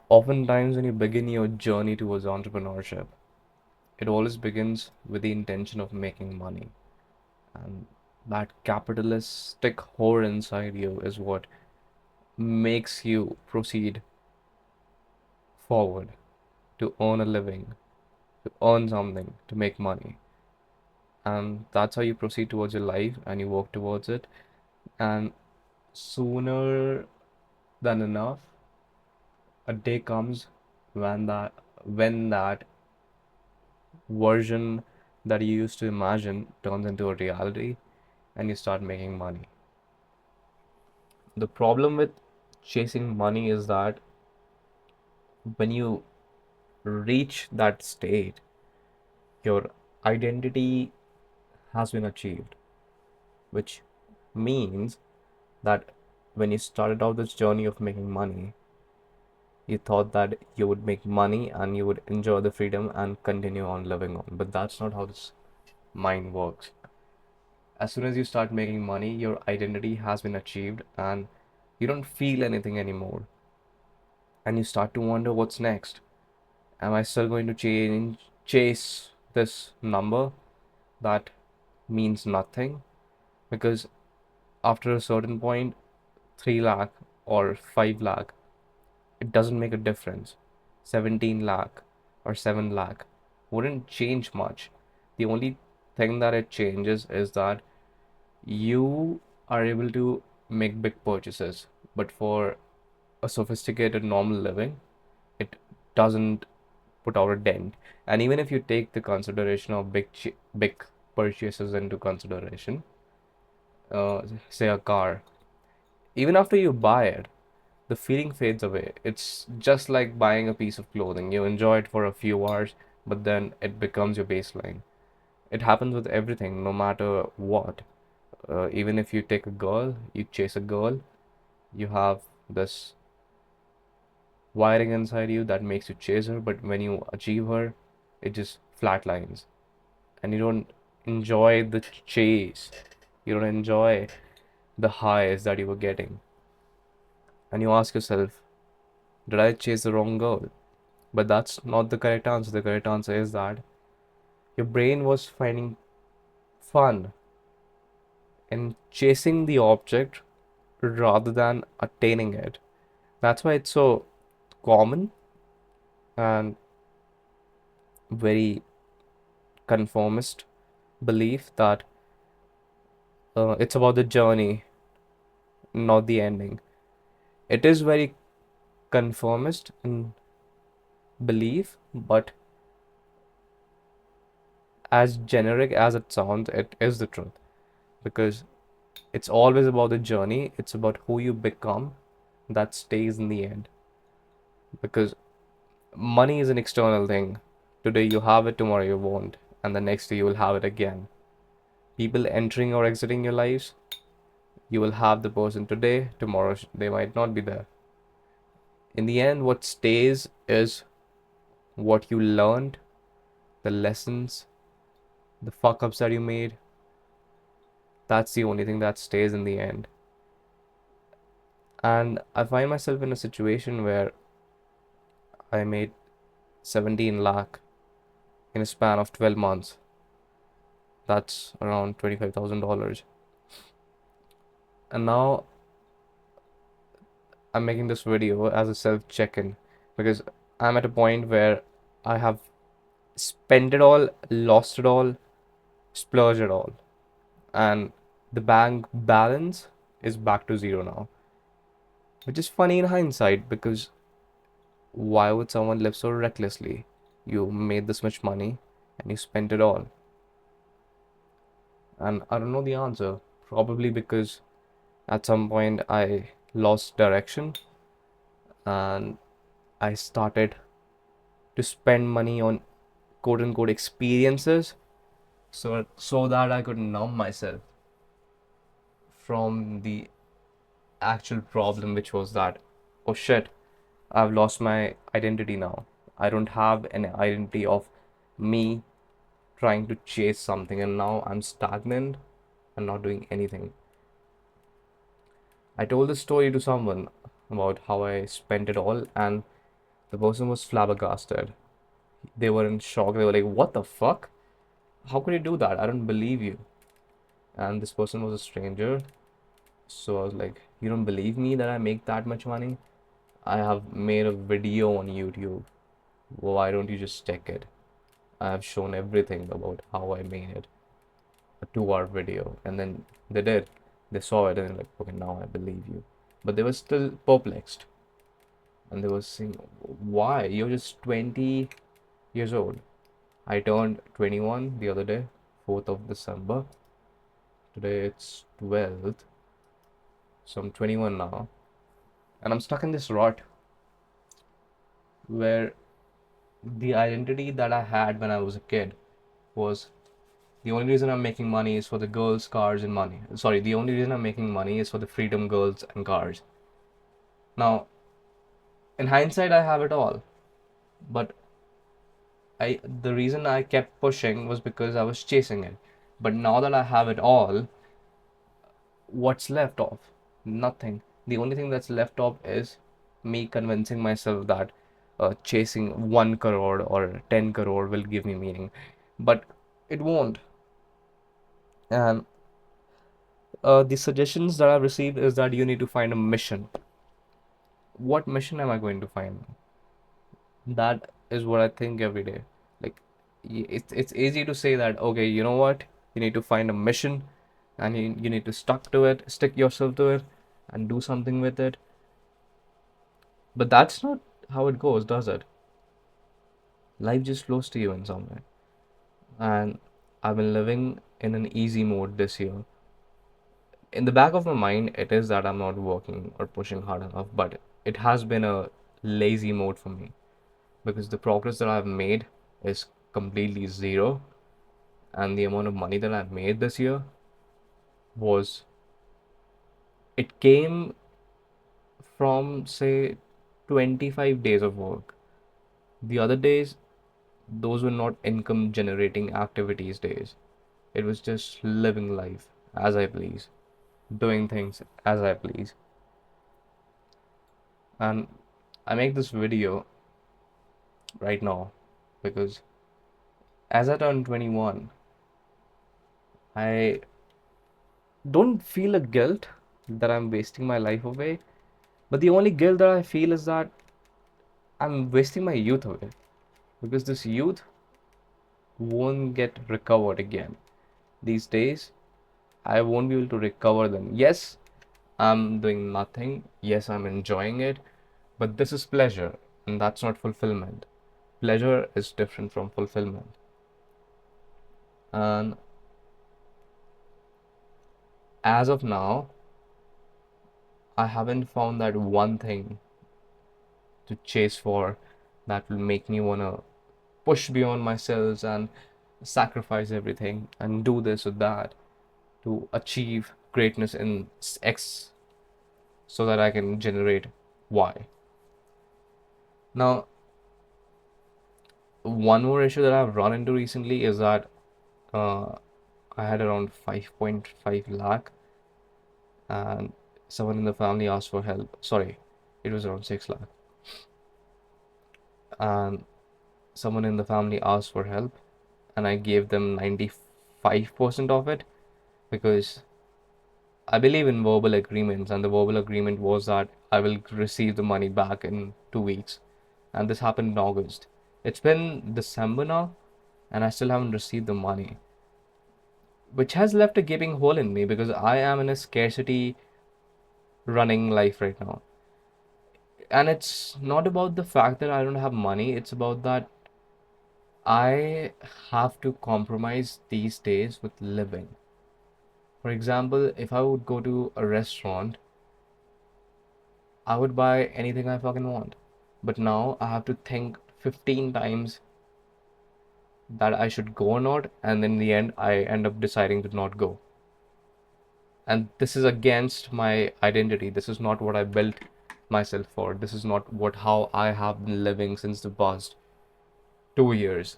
Oftentimes, when you begin your journey towards entrepreneurship, it always begins with the intention of making money. And that capitalistic whore inside you is what makes you proceed forward to earn a living, to earn something, to make money. And that's how you proceed towards your life and you work towards it. And sooner than enough, a day comes when that version that you used to imagine turns into a reality and you start making money. The problem with chasing money is that when you reach that state, your identity has been achieved, which means that when you started out this journey of making money, you thought that you would make money and you would enjoy the freedom and continue on living on. But that's not how this mind works. As soon as you start making money, your identity has been achieved and you don't feel anything anymore. And you start to wonder what's next. Am I still going to chase this number that means nothing? Because after a certain point, 3 lakh or 5 lakh, it doesn't make a difference. 17 lakh or 7 lakh wouldn't change much. The only thing that it changes is that you are able to make big purchases, but for a sophisticated normal living, it doesn't put out a dent. And even if you take the consideration of big purchases into consideration, say a car, even after you buy it, the feeling fades away. It's just like buying a piece of clothing. You enjoy it for a few hours, but then it becomes your baseline. It happens with everything, no matter what. Even if you take a girl, you chase a girl, you have this wiring inside you that makes you chase her, but when you achieve her, it just flatlines. And you don't enjoy the chase. You don't enjoy the highs that you were getting. And you ask yourself, did I chase the wrong girl? But that's not the correct answer. The correct answer is that your brain was finding fun in chasing the object rather than attaining it. That's why it's so common and very conformist belief that it's about the journey, not the ending. It is very conformist in belief, but as generic as it sounds, it is the truth because it's always about the journey, it's about who you become that stays in the end. Because money is an external thing. Today you have it, tomorrow you won't, and the next day you will have it again. People entering or exiting your lives, you will have the person today, tomorrow they might not be there. In the end, what stays is what you learned, the lessons, the fuck ups that you made. That's the only thing that stays in the end. And I find myself in a situation where I made 17 lakh in a span of 12 months. That's around $25,000. And now I'm making this video as a self check-in because I'm at a point where I have spent it all, lost it all, splurged it all, and the bank balance is back to zero now, which is funny in hindsight because why would someone live so recklessly? You made this much money and you spent it all. And I don't know the answer. Probably because at some point I lost direction and I started to spend money on quote unquote experiences so that I could numb myself from the actual problem, which was that, oh shit, I've lost my identity now. I don't have an identity of me trying to chase something, and now I'm stagnant and not doing anything. I told this story to someone about how I spent it all, and The person was flabbergasted. They were in shock. They were like, "What the fuck? How could you do that? I don't believe you." And this person was a stranger. So I was like, "You don't believe me that I make that much money? I have made a video on YouTube. Why don't you just check it? I have shown everything about how I made it. A 2 hour video." And then they did. They saw it and they're like, "Okay, now I believe you." But they were still perplexed. And they were saying, "Why? You're just 20 years old." I turned 21 the other day, 4th of December. Today it's 12th. So I'm 21 now. And I'm stuck in this rut where the identity that I had when I was a kid was the only reason I'm making money is for the girls, cars, and money. Sorry, the only reason I'm making money is for the freedom, girls, and cars. Now, in hindsight, I have it all. But the reason I kept pushing was because I was chasing it. But now that I have it all, what's left of? Nothing. The only thing that's left of is me convincing myself that chasing 1 crore or 10 crore will give me meaning. But it won't. And the suggestions that I've received is that you need to find a mission. What mission am I going to find? That is what I think every day. Like, it's easy to say that, okay, you know what? You need to find a mission and you need to stick yourself to it and do something with it. But that's not how it goes, does it? Life just flows to you in some way. And I've been living in an easy mode this year. In the back of my mind, it is that I'm not working or pushing hard enough, but it has been a lazy mode for me because the progress that I've made is completely zero, and the amount of money that I've made this year was it came from say 25 days of work. The other days, those were not income generating activities days. It was just living life as I please, doing things as I please. And I make this video right now because as I turn 21, I don't feel a guilt that I'm wasting my life away. But the only guilt that I feel is that I'm wasting my youth away because this youth won't get recovered again. These days, I won't be able to recover them. Yes, I'm doing nothing. Yes, I'm enjoying it. But this is pleasure, and that's not fulfillment. Pleasure is different from fulfillment. And as of now, I haven't found that one thing to chase for that will make me want to push beyond myself and sacrifice everything and do this or that to achieve greatness in X so that I can generate Y. Now, one more issue that I've run into recently is that uh, I had around 5.5 lakh and someone in the family asked for help. Sorry, it was around 6 lakh. And someone in the family asked for help and I gave them 95% of it because I believe in verbal agreements, and the verbal agreement was that I will receive the money back in 2 weeks. And this happened in August. It's been December now, and I still haven't received the money, which has left a gaping hole in me because I am in a scarcity running life right now. And it's not about the fact that I don't have money, it's about that I have to compromise these days with living. For example, if I would go to a restaurant, I would buy anything I fucking want. But now I have to think 15 times that I should go or not, and in the end, I end up deciding to not go. And this is against my identity. This is not what I built myself for. This is not what how I have been living since the past 2 years.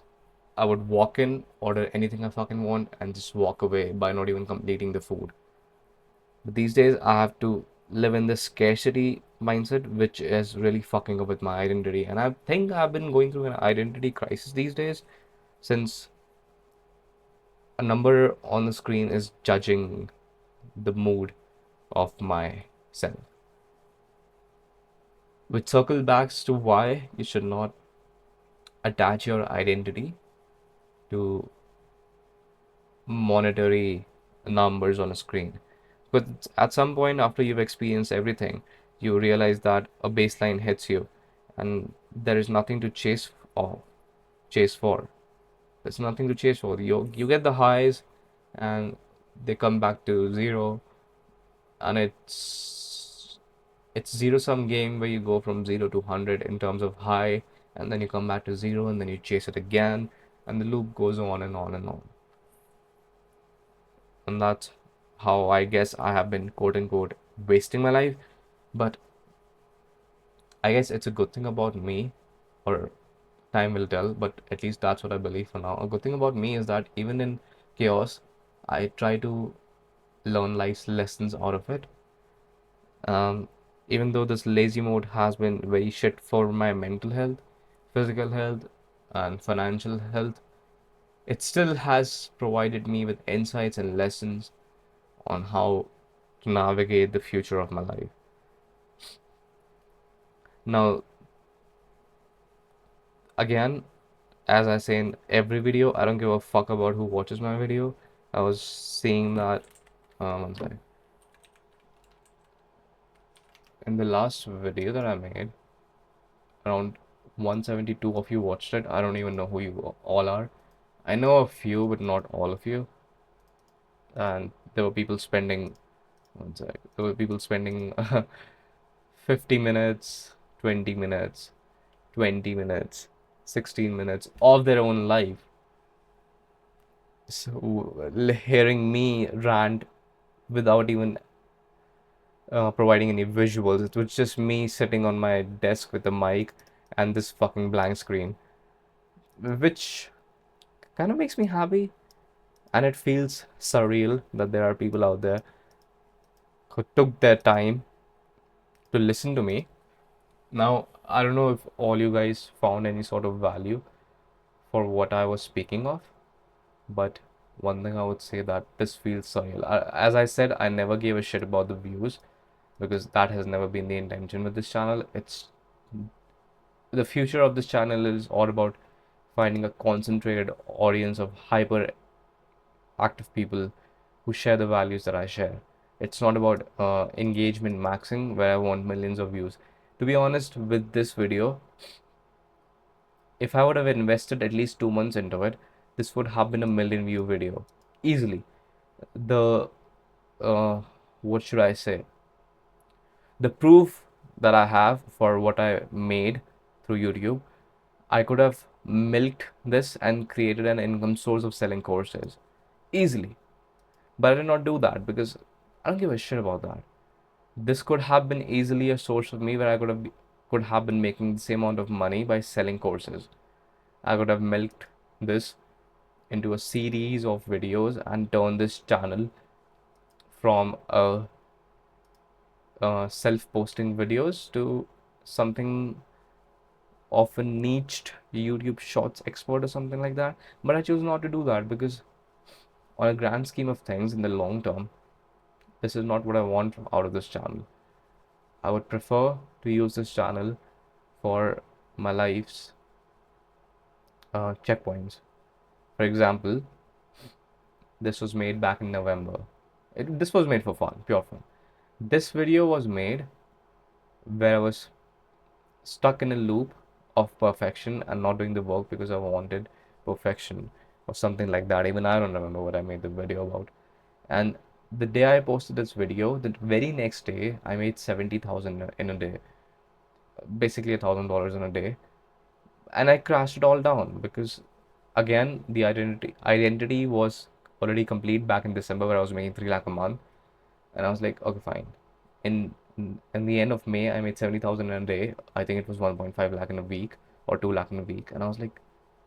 I would walk in, order anything I fucking want, and just walk away by not even completing the food. But these days, I have to live in this scarcity mindset, which is really fucking up with my identity. And I think I've been going through an identity crisis these days, since a number on the screen is judging the mood of my self. Which circle back to why you should not attach your identity to monetary numbers on a screen. But at some point, after you've experienced everything, you realize that a baseline hits you, and there is nothing to chase for. There's nothing to chase for. You get the highs, and they come back to zero, and it's zero sum game where you go from 0 to 100 in terms of high, and then you come back to zero, and then you chase it again, and the loop goes on and on and on. And that's how I guess I have been quote unquote wasting my life. But I guess it's a good thing about me, or time will tell, but at least that's what I believe for now. A good thing about me is that even in chaos, I try to learn life's lessons out of it. Um, Even though this lazy mode has been very shit for my mental health, physical health, and financial health, it still has provided me with insights and lessons on how to navigate the future of my life. Now, again, as I say in every video, I don't give a fuck about who watches my video. I was seeing that, one second. In the last video that I made, around 172 of you watched it. I don't even know who you all are. I know a few, but not all of you. And there were people spending, one sec, there were people spending 50 minutes, 20 minutes, 20 minutes, 16 minutes of their own life. So hearing me rant without even providing any visuals, it was just me sitting on my desk with a mic and this fucking blank screen, which kind of makes me happy, and it feels surreal that there are people out there who took their time to listen to me. Now, I don't know if all you guys found any sort of value for what I was speaking of, but one thing I would say that this feels surreal. As I said, I never gave a shit about the views because that has never been the intention with this channel. It's the future of this channel is all about finding a concentrated audience of hyper active people who share the values that I share. It's not about engagement maxing where I want millions of views. To be honest, with this video, if I would have invested at least 2 months into it, this would have been a million view video easily. The what should I say? The proof that I have for what I made through YouTube, I could have milked this and created an income source of selling courses easily. But I did not do that because I don't give a shit about that. This could have been easily a source of me where I could have been making the same amount of money by selling courses. I could have milked this into a series of videos and turned this channel from a self-posting videos to something of a niched YouTube Shorts expert or something like that. But I chose not to do that because, on a grand scheme of things, in the long term, this is not what I want out of this channel. I would prefer to use this channel for my life's checkpoints. For example, this was made back in November. This was made for fun, pure fun. This video was made where I was stuck in a loop of perfection and not doing the work because I wanted perfection or something like that. Even I don't remember what I made the video about. And the day I posted this video, the very next day, I made 70,000 in a day, basically $1,000 in a day, and I crashed it all down because, again, the identity was already complete back in December where I was making 3 lakh a month, and I was like, okay, fine. In the end of May, I made 70,000 in a day. I think it was 1.5 lakh in a week or 2 lakh in a week, and I was like,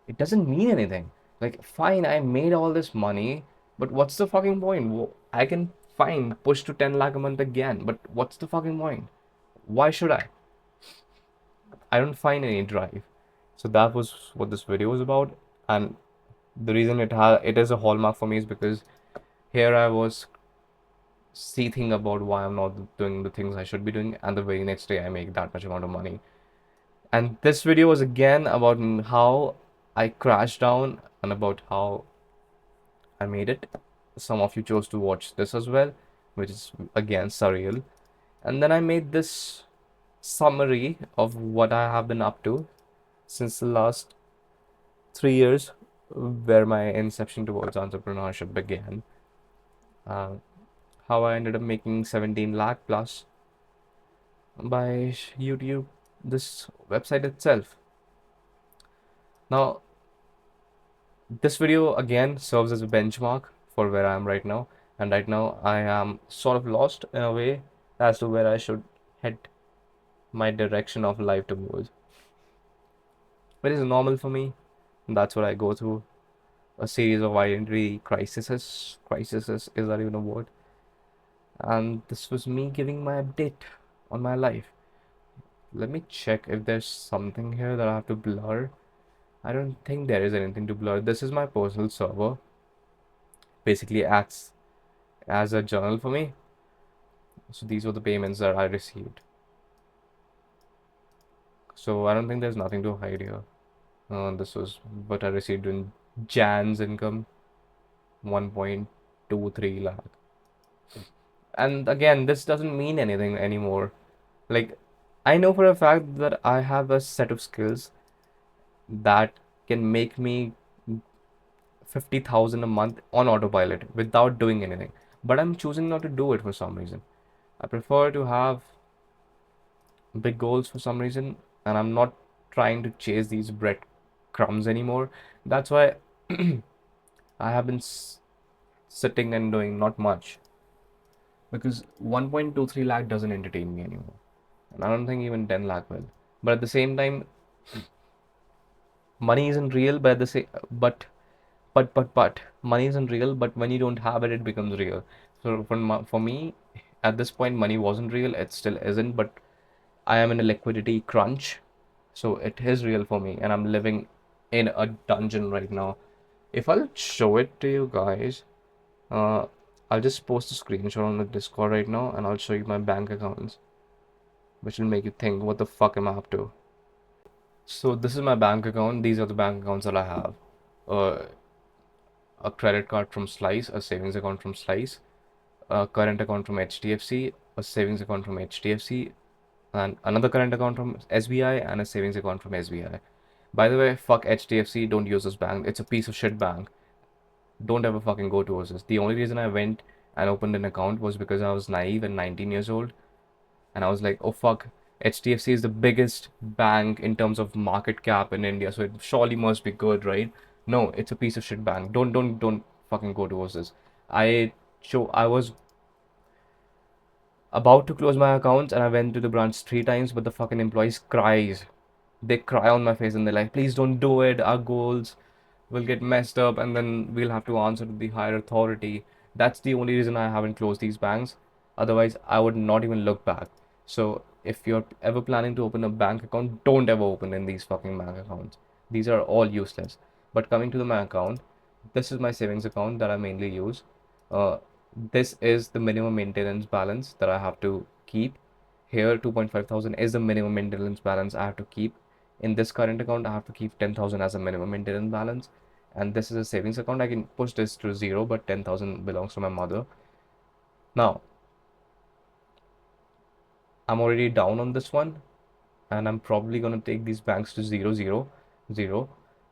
it doesn't mean anything. Like, fine, I made all this money, but what's the fucking point? I can fine push to 10 lakh a month again, but what's the fucking point? why should I don't find any drive. So that was what this video was about. And the reason it is a hallmark for me is because here I was seething about why I'm not doing the things I should be doing, and the very next day I make that much amount of money. And this video was again about how I crashed down and about how I made it. Some of you chose to watch this as well, which is again surreal. And then I made this summary of what I have been up to since the last 3 years, where my inception towards entrepreneurship began. Uh, how I ended up making 17 lakh plus by YouTube, this website itself. Now, this video again serves as a benchmark for where I am right now, and right now I am sort of lost in a way as to where I should head my direction of life towards. But it's normal for me. That's what I go through. A series of identity crises. Crises is that even a word? And this was me giving my update on my life. Let me check if there's something here that I have to blur. I don't think there is anything to blur. This is my personal server. Basically acts as a journal for me. So these were the payments that I received. So I don't think there's nothing to hide here. This was what I received in Jan's income, 1.23 lakh. And again, this doesn't mean anything anymore. Like, I know for a fact that I have a set of skills that can make me 50,000 a month on autopilot without doing anything. But I'm choosing not to do it for some reason. I prefer to have big goals for some reason, and I'm not trying to chase these breadcrumbs anymore. That's why I have been sitting and doing not much because 1.23 lakh doesn't entertain me anymore, and I don't think even 10 lakh will. But at the same time, money isn't real. But at the same, but money isn't real. But when you don't have it, it becomes real. So for me, at this point, money wasn't real. It still isn't. But I am in a liquidity crunch, so it is real for me, and I'm living in a dungeon right now. If I'll show it to you guys, uh, I'll just post a screenshot on the Discord right now, and I'll show you my bank accounts, which will make you think, what the fuck am I up to? So this is my bank account. These are the bank accounts that I have. Uh, a credit card from Slice, a savings account from Slice, a current account from HDFC, a savings account from HDFC, and another current account from SBI, and a savings account from SBI. By the way, fuck HDFC, don't use this bank. It's a piece of shit bank. Don't ever fucking go towards this. The only reason I went and opened an account was because I was naive and 19 years old. And I was like, oh fuck, HDFC is the biggest bank in terms of market cap in India, so it surely must be good, right? No, it's a piece of shit bank. Don't fucking go towards this. I was about to close my accounts and I went to the branch 3 times, but the fucking employees cries. They cry on my face and they're like, please don't do it. Our goals will get messed up and then we'll have to answer to the higher authority. That's the only reason I haven't closed these banks. Otherwise, I would not even look back. So if you're ever planning to open a bank account, don't ever open in these fucking bank accounts. These are all useless. But coming to my account, this is my savings account that I mainly use. Uh, this is the minimum maintenance balance that I have to keep. Here, 2.5 thousand is the minimum maintenance balance I have to keep. In this current account, I have to keep 10,000 as a minimum maintenance balance. And this is a savings account. I can push this to zero, but 10,000 belongs to my mother. Now, I'm already down on this one, and I'm probably going to take these banks to 0, 0, 0.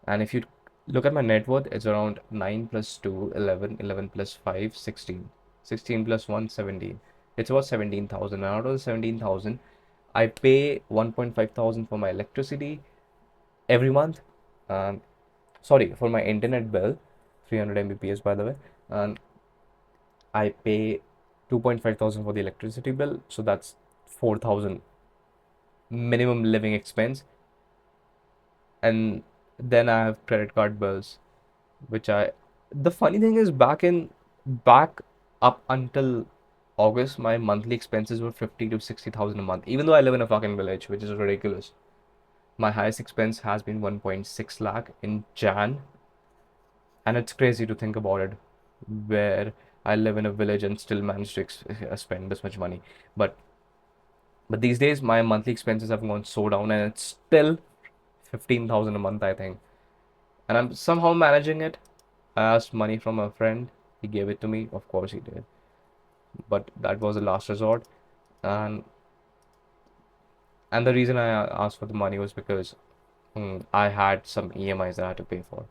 And if you look at my net worth, it's around 9 plus 2, 11, 11 plus 5, 16, 16 plus 1, 17. It's about 17,000. And out of the 17,000, I pay 1.5 thousand for my electricity every month. Sorry, for my internet bill, 300 Mbps by the way. And I pay 2.5 thousand for the electricity bill. So that's 4,000 minimum living expense. And then I have credit card bills, which the funny thing is back up until August, my monthly expenses were 50 to 60,000 a month, even though I live in a fucking village, which is ridiculous. My highest expense has been 1.6 lakh in Jan, and it's crazy to think about it, where I live in a village and still manage to spend this much money. But these days, my monthly expenses have gone so down, and it's still 15,000 a month, I think, and I'm somehow managing it. I asked money from a friend, he gave it to me. Of course, he did, but that was the last resort. and and the reason I asked for the money was because I had some EMIs that I had to pay for.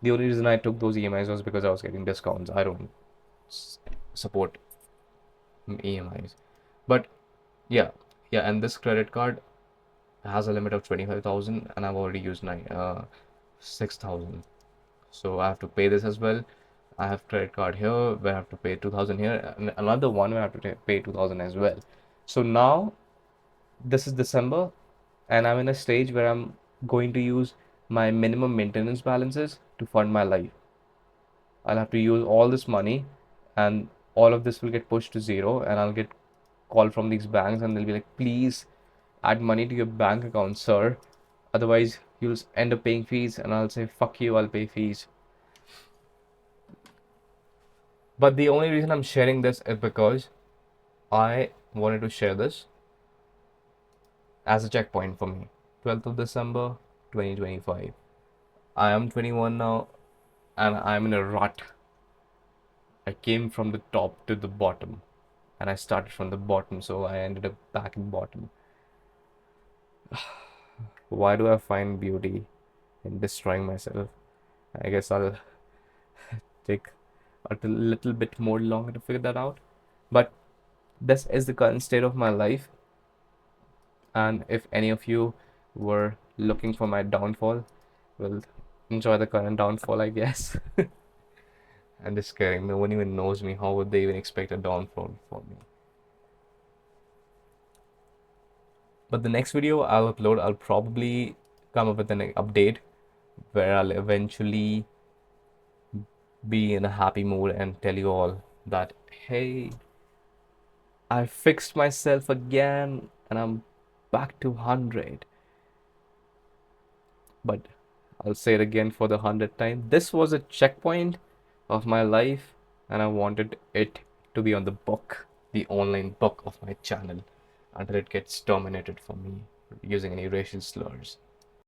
The only reason I took those EMIs was because I was getting discounts. I don't support EMIs. But yeah, yeah, and this credit card has a limit of 25,000 and I've already used 6,000. So I have to pay this as well. I have credit card here where I have to pay 2,000 here, and another one where I have to pay 2,000 as well. So now this is December, and I'm in a stage where I'm going to use my minimum maintenance balances to fund my life. I'll have to use all this money, and all of this will get pushed to zero, and I'll get call from these banks, and they'll be like, please add money to your bank account, sir. Otherwise, you'll end up paying fees, and I'll say, fuck you, I'll pay fees. But the only reason I'm sharing this is because I wanted to share this as a checkpoint for me. 12th of December 2025. I am 21 now and I'm in a rut. I came from the top to the bottom and I started from the bottom, so I ended up back in bottom. Why do I find beauty in destroying myself? I guess I'll take a little bit more longer to figure that out. But this is the current state of my life. And if any of you were looking for my downfall, well, enjoy the current downfall, I guess. I'm just kidding. No one even knows me. How would they even expect a downfall from me? But the next video I'll upload, I'll probably come up with an update where I'll eventually be in a happy mood and tell you all that, hey, I fixed myself again and I'm back to 100. But I'll say it again for the 100th time. This was a checkpoint of my life, and I wanted it to be on the book, the online book of my channel, until it gets terminated for me using any racial slurs.